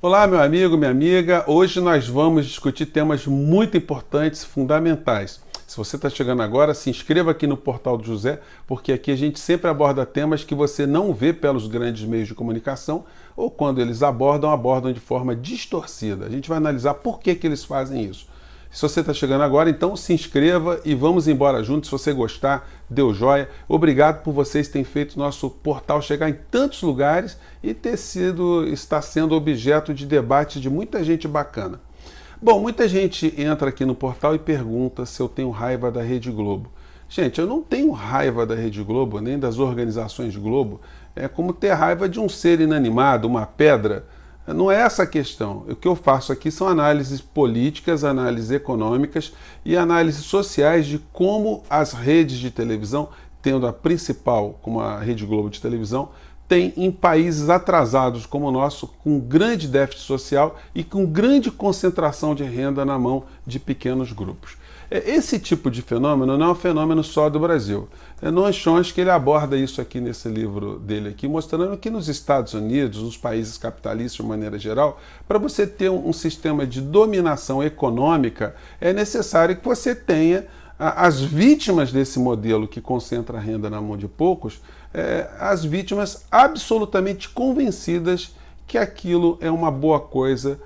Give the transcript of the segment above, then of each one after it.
Olá, meu amigo, minha amiga. Hoje nós vamos discutir temas muito importantes, fundamentais. Se você está chegando agora, se inscreva aqui no Portal do José, porque aqui a gente sempre aborda temas que você não vê pelos grandes meios de comunicação ou quando eles abordam de forma distorcida. A gente vai analisar por que eles fazem isso. Se você está chegando agora, então se inscreva e vamos embora juntos. Se você gostar, deu joia. Obrigado por vocês terem feito nosso portal chegar em tantos lugares e está sendo objeto de debate de muita gente bacana. Bom, muita gente entra aqui no portal e pergunta se eu tenho raiva da Rede Globo. Gente, eu não tenho raiva da Rede Globo, nem das organizações Globo. É como ter raiva de um ser inanimado, uma pedra. Não é essa a questão. O que eu faço aqui são análises políticas, análises econômicas e análises sociais de como as redes de televisão, tendo a principal, como a Rede Globo de televisão, tem em países atrasados como o nosso, com grande déficit social e com grande concentração de renda na mão de pequenos grupos. Esse tipo de fenômeno não é um fenômeno só do Brasil. Noam Chomsky ele aborda isso aqui nesse livro dele aqui, mostrando que nos Estados Unidos, nos países capitalistas de maneira geral, para você ter um sistema de dominação econômica, é necessário que você tenha as vítimas desse modelo que concentra a renda na mão de poucos, as vítimas absolutamente convencidas que aquilo é uma boa coisa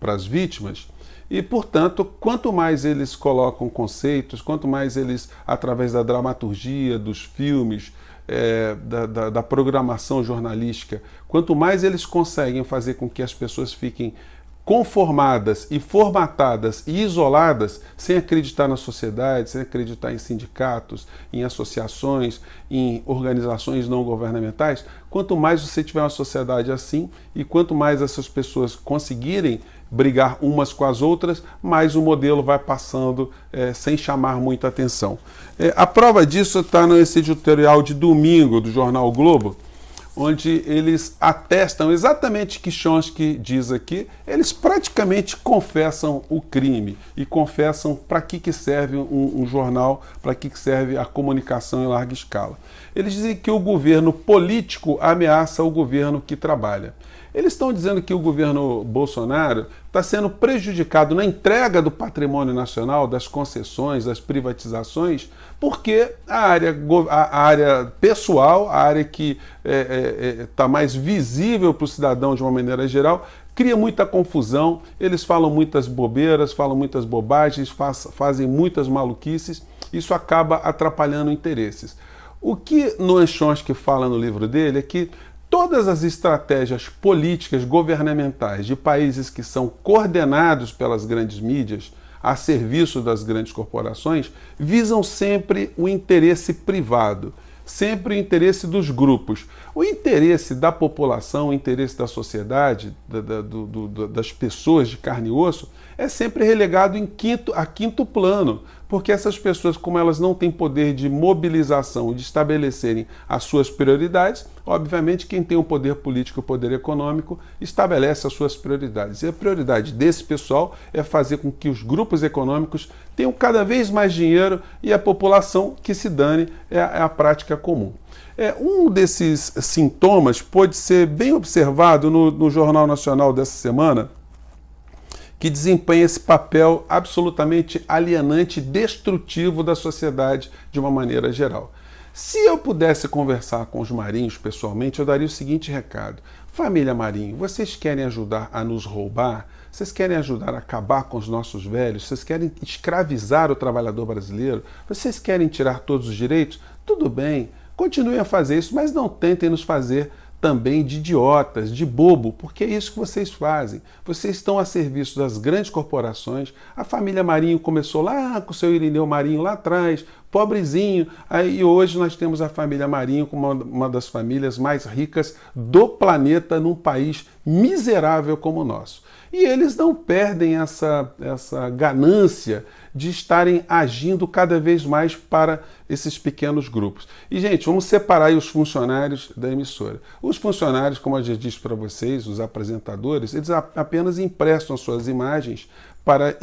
para as vítimas. E, portanto, quanto mais eles colocam conceitos, quanto mais eles, através da dramaturgia, dos filmes, da programação jornalística, quanto mais eles conseguem fazer com que as pessoas fiquem conformadas e formatadas e isoladas, sem acreditar na sociedade, sem acreditar em sindicatos, em associações, em organizações não governamentais, quanto mais você tiver uma sociedade assim e quanto mais essas pessoas conseguirem brigar umas com as outras, mais o modelo vai passando sem chamar muita atenção. A prova disso está nesse editorial de domingo do jornal o Globo, onde eles atestam exatamente o que Chomsky diz aqui. Eles praticamente confessam o crime e confessam para que serve um jornal, para que serve a comunicação em larga escala. Eles dizem que o governo político ameaça o governo que trabalha. Eles estão dizendo que o governo Bolsonaro está sendo prejudicado na entrega do patrimônio nacional, das concessões, das privatizações, porque a área pessoal, a área que está mais visível para o cidadão de uma maneira geral, cria muita confusão, eles falam muitas bobeiras, falam muitas bobagens, fazem muitas maluquices, isso acaba atrapalhando interesses. O que Noam Chomsky fala no livro dele é que todas as estratégias políticas governamentais de países que são coordenados pelas grandes mídias, a serviço das grandes corporações, visam sempre o interesse privado, sempre o interesse dos grupos. O interesse da população, o interesse da sociedade, das pessoas de carne e osso, é sempre relegado a quinto plano, porque essas pessoas, como elas não têm poder de mobilização, de estabelecerem as suas prioridades, obviamente quem tem o poder político e o poder econômico estabelece as suas prioridades. E a prioridade desse pessoal é fazer com que os grupos econômicos tenham cada vez mais dinheiro e a população que se dane é a prática comum. Um desses sintomas pode ser bem observado no Jornal Nacional dessa semana, que desempenha esse papel absolutamente alienante e destrutivo da sociedade de uma maneira geral. Se eu pudesse conversar com os Marinhos pessoalmente, eu daria o seguinte recado: família Marinho, vocês querem ajudar a nos roubar? Vocês querem ajudar a acabar com os nossos velhos? Vocês querem escravizar o trabalhador brasileiro? Vocês querem tirar todos os direitos? Tudo bem, continuem a fazer isso, mas não tentem nos fazer também de idiotas, de bobo, porque é isso que vocês fazem. Vocês estão a serviço das grandes corporações. A família Marinho começou lá com o seu Irineu Marinho lá atrás, pobrezinho. Aí hoje nós temos a família Marinho como uma das famílias mais ricas do planeta num país miserável como o nosso. E eles não perdem essa ganância de estarem agindo cada vez mais para esses pequenos grupos. E, gente, vamos separar aí os funcionários da emissora. Os funcionários, como eu já disse para vocês, os apresentadores, eles apenas emprestam suas imagens para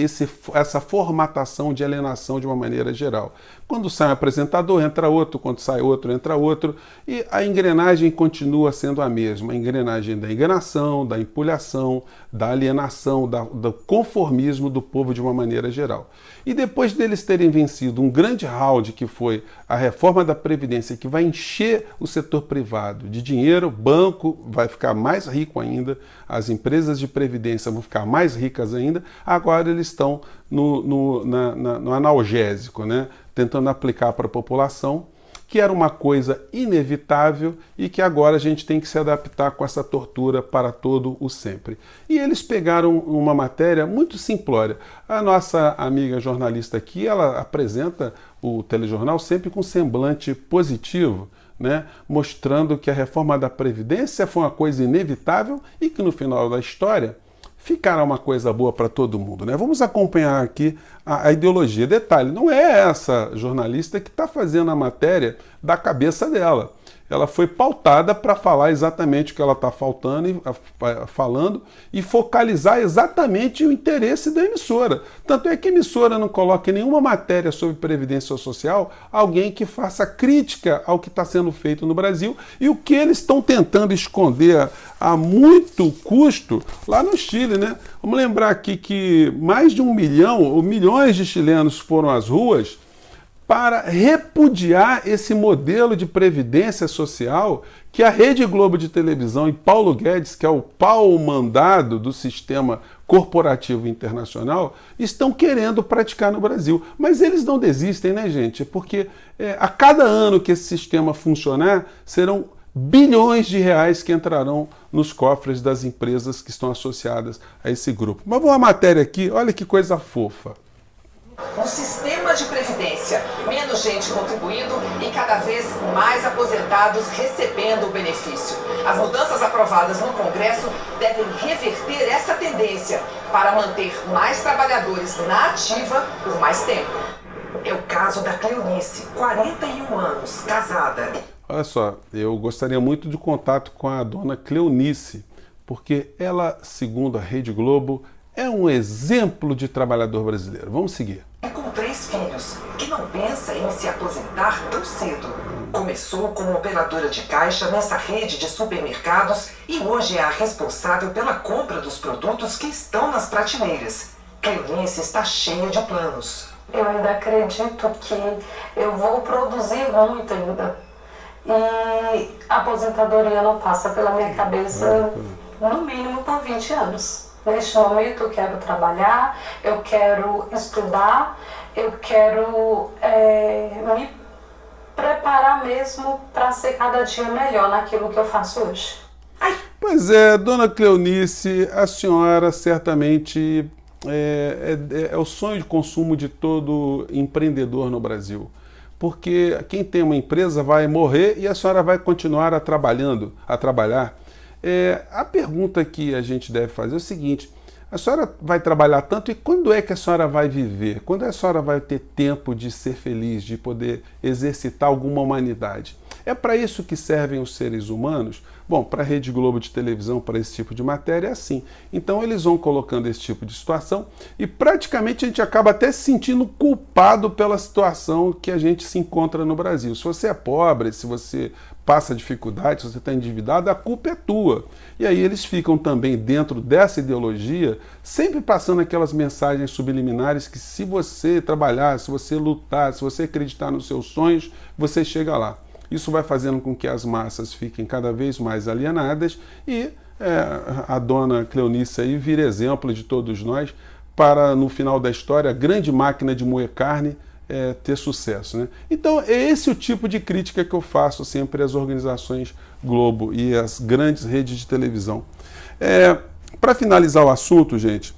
essa formatação de alienação de uma maneira geral. Quando sai um apresentador, entra outro, quando sai outro, entra outro, e a engrenagem continua sendo a mesma, a engrenagem da enganação, da empulhação, da alienação, do conformismo do povo de uma maneira geral. E depois deles terem vencido um grande round, que foi a reforma da Previdência, que vai encher o setor privado de dinheiro, o banco vai ficar mais rico ainda, as empresas de previdência vão ficar mais ricas ainda, agora eles estão no analgésico, né? Tentando aplicar para a população, que era uma coisa inevitável e que agora a gente tem que se adaptar com essa tortura para todo o sempre. E eles pegaram uma matéria muito simplória. A nossa amiga jornalista aqui, ela apresenta o telejornal sempre com semblante positivo, né? Mostrando que a reforma da Previdência foi uma coisa inevitável e que no final da história ficará uma coisa boa para todo mundo, né? Vamos acompanhar aqui a ideologia. Detalhe, não é essa jornalista que está fazendo a matéria da cabeça dela. Ela foi pautada para falar exatamente o que ela está falando e focalizar exatamente o interesse da emissora. Tanto é que a emissora não coloca em nenhuma matéria sobre Previdência Social alguém que faça crítica ao que está sendo feito no Brasil e o que eles estão tentando esconder a muito custo lá no Chile, né? Vamos lembrar aqui que mais de 1 milhão ou milhões de chilenos foram às ruas para repudiar esse modelo de previdência social que a Rede Globo de televisão e Paulo Guedes, que é o pau-mandado do sistema corporativo internacional, estão querendo praticar no Brasil. Mas eles não desistem, né, gente? Porque a cada ano que esse sistema funcionar, serão bilhões de reais que entrarão nos cofres das empresas que estão associadas a esse grupo. Mas vamos à matéria aqui, olha que coisa fofa. Um sistema de previdência, menos gente contribuindo e cada vez mais aposentados recebendo o benefício. As mudanças aprovadas no Congresso devem reverter essa tendência para manter mais trabalhadores na ativa por mais tempo. É o caso da Cleonice, 41 anos, casada. Olha só, eu gostaria muito de contato com a dona Cleonice, porque ela, segundo a Rede Globo, é um exemplo de trabalhador brasileiro. Vamos seguir. E com 3 filhos, que não pensa em se aposentar tão cedo. Começou como operadora de caixa nessa rede de supermercados e hoje é a responsável pela compra dos produtos que estão nas prateleiras. Cleonice está cheia de planos. Eu ainda acredito que eu vou produzir muito ainda. E a aposentadoria não passa pela minha cabeça, no mínimo por 20 anos. Neste momento eu quero trabalhar, eu quero estudar, eu quero me preparar mesmo para ser cada dia melhor naquilo que eu faço hoje. Pois é, dona Cleonice, a senhora certamente é o sonho de consumo de todo empreendedor no Brasil. Porque quem tem uma empresa vai morrer e a senhora vai continuar a trabalhar. A pergunta que a gente deve fazer é o seguinte: a senhora vai trabalhar tanto e quando é que a senhora vai viver? Quando a senhora vai ter tempo de ser feliz, de poder exercitar alguma humanidade? É para isso que servem os seres humanos? Bom, para a Rede Globo de televisão, para esse tipo de matéria, é assim. Então eles vão colocando esse tipo de situação e praticamente a gente acaba até se sentindo culpado pela situação que a gente se encontra no Brasil. Se você é pobre, se você passa dificuldade, se você está endividado, a culpa é tua. E aí eles ficam também dentro dessa ideologia, sempre passando aquelas mensagens subliminares que se você trabalhar, se você lutar, se você acreditar nos seus sonhos, você chega lá. Isso vai fazendo com que as massas fiquem cada vez mais alienadas e a dona Cleonice aí vira exemplo de todos nós para, no final da história, a grande máquina de moer carne ter sucesso, né? Então, é esse o tipo de crítica que eu faço sempre às organizações Globo e às grandes redes de televisão. Para finalizar o assunto, gente,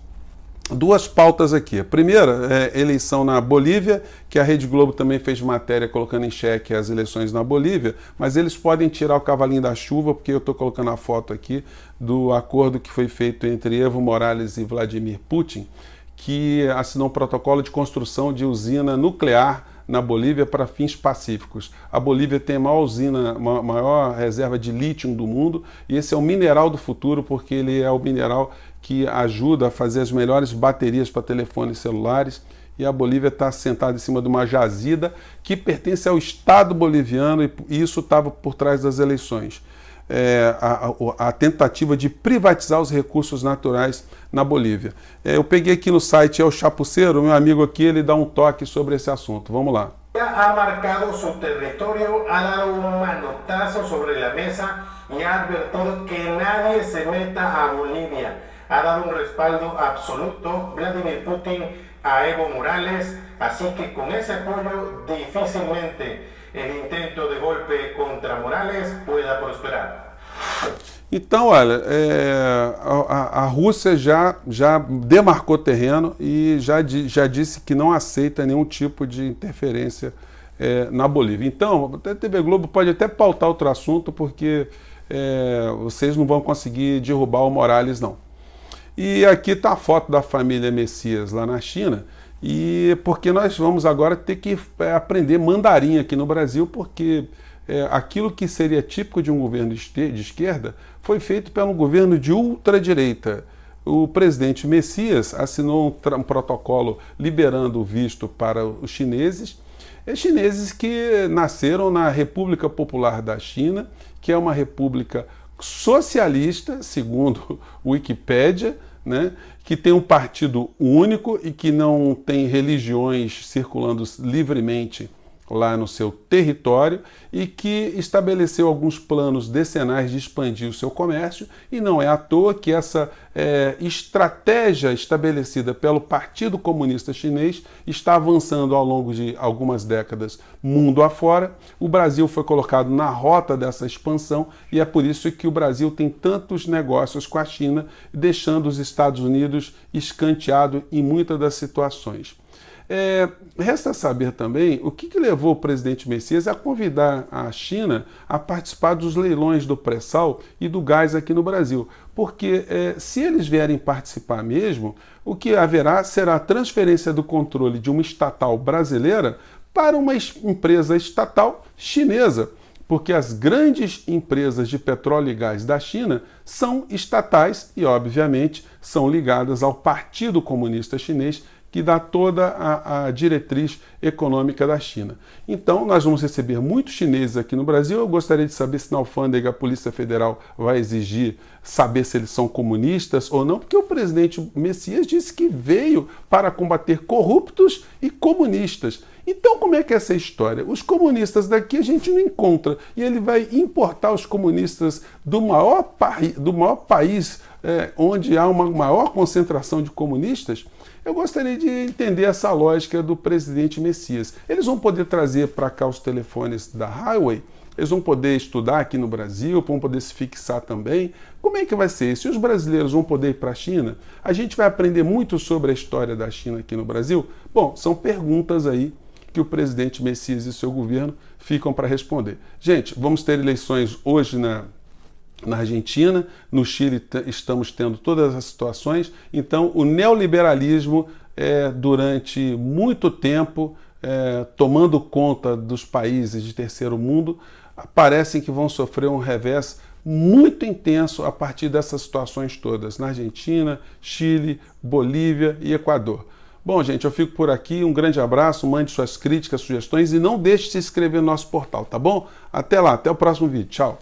2 pautas aqui. A primeira é eleição na Bolívia, que a Rede Globo também fez matéria colocando em xeque as eleições na Bolívia, mas eles podem tirar o cavalinho da chuva, porque eu estou colocando a foto aqui do acordo que foi feito entre Evo Morales e Vladimir Putin, que assinou um protocolo de construção de usina nuclear na Bolívia para fins pacíficos. A Bolívia tem a maior usina, maior reserva de lítio do mundo, e esse é o mineral do futuro, porque ele é o mineral que ajuda a fazer as melhores baterias para telefones celulares. E a Bolívia está sentada em cima de uma jazida que pertence ao Estado boliviano, e isso estava por trás das eleições. A tentativa de privatizar os recursos naturais na Bolívia. Eu peguei aqui no site El Chapuceiro, meu amigo aqui, ele dá um toque sobre esse assunto. Vamos lá. Ha marcado su territorio, ha dado un manotazo sobre la mesa y ha advertido que nadie se meta a Bolivia. Ha dado un respaldo absoluto Vladimir Putin a Evo Morales, así que con ese apoyo difícilmente el intento de golpe contra Morales pueda prosperar. Então, olha, a Rússia já demarcou terreno e já disse que não aceita nenhum tipo de interferência na Bolívia. Então, a TV Globo pode até pautar outro assunto, porque vocês não vão conseguir derrubar o Morales, não. E aqui está a foto da família Messias lá na China, e porque nós vamos agora ter que aprender mandarim aqui no Brasil, porque aquilo que seria típico de um governo de esquerda foi feito pelo governo de ultradireita. O presidente Messias assinou um protocolo liberando o visto para os chineses que nasceram na República Popular da China, que é uma república socialista, segundo Wikipédia, né, que tem um partido único e que não tem religiões circulando livremente lá no seu território, e que estabeleceu alguns planos decenais de expandir o seu comércio, e não é à toa que essa estratégia estabelecida pelo Partido Comunista Chinês está avançando ao longo de algumas décadas mundo afora. O Brasil foi colocado na rota dessa expansão, e é por isso que o Brasil tem tantos negócios com a China, deixando os Estados Unidos escanteado em muitas das situações. Resta saber também o que levou o presidente Messias a convidar a China a participar dos leilões do pré-sal e do gás aqui no Brasil. Porque se eles vierem participar mesmo, o que haverá será a transferência do controle de uma estatal brasileira para uma empresa estatal chinesa. Porque as grandes empresas de petróleo e gás da China são estatais e, obviamente, são ligadas ao Partido Comunista Chinês, que dá toda a diretriz econômica da China. Então, nós vamos receber muitos chineses aqui no Brasil. Eu gostaria de saber se na alfândega a Polícia Federal vai exigir saber se eles são comunistas ou não, porque o presidente Messias disse que veio para combater corruptos e comunistas. Então, como é que é essa história? Os comunistas daqui a gente não encontra, e ele vai importar os comunistas do maior país onde há uma maior concentração de comunistas. Eu gostaria de entender essa lógica do presidente Messias. Eles vão poder trazer para cá os telefones da Huawei? Eles vão poder estudar aqui no Brasil, vão poder se fixar também? Como é que vai ser isso? E os brasileiros vão poder ir para a China? A gente vai aprender muito sobre a história da China aqui no Brasil? Bom, são perguntas aí que o presidente Messias e seu governo ficam para responder. Gente, vamos ter eleições hoje na Argentina, no Chile estamos tendo todas as situações. Então o neoliberalismo durante muito tempo tomando conta dos países de terceiro mundo, parecem que vão sofrer um revés muito intenso a partir dessas situações todas, na Argentina, Chile, Bolívia e Equador. Bom, gente, eu fico por aqui, um grande abraço, mande suas críticas, sugestões e não deixe de se inscrever no nosso portal, tá bom? Até lá, até o próximo vídeo, tchau!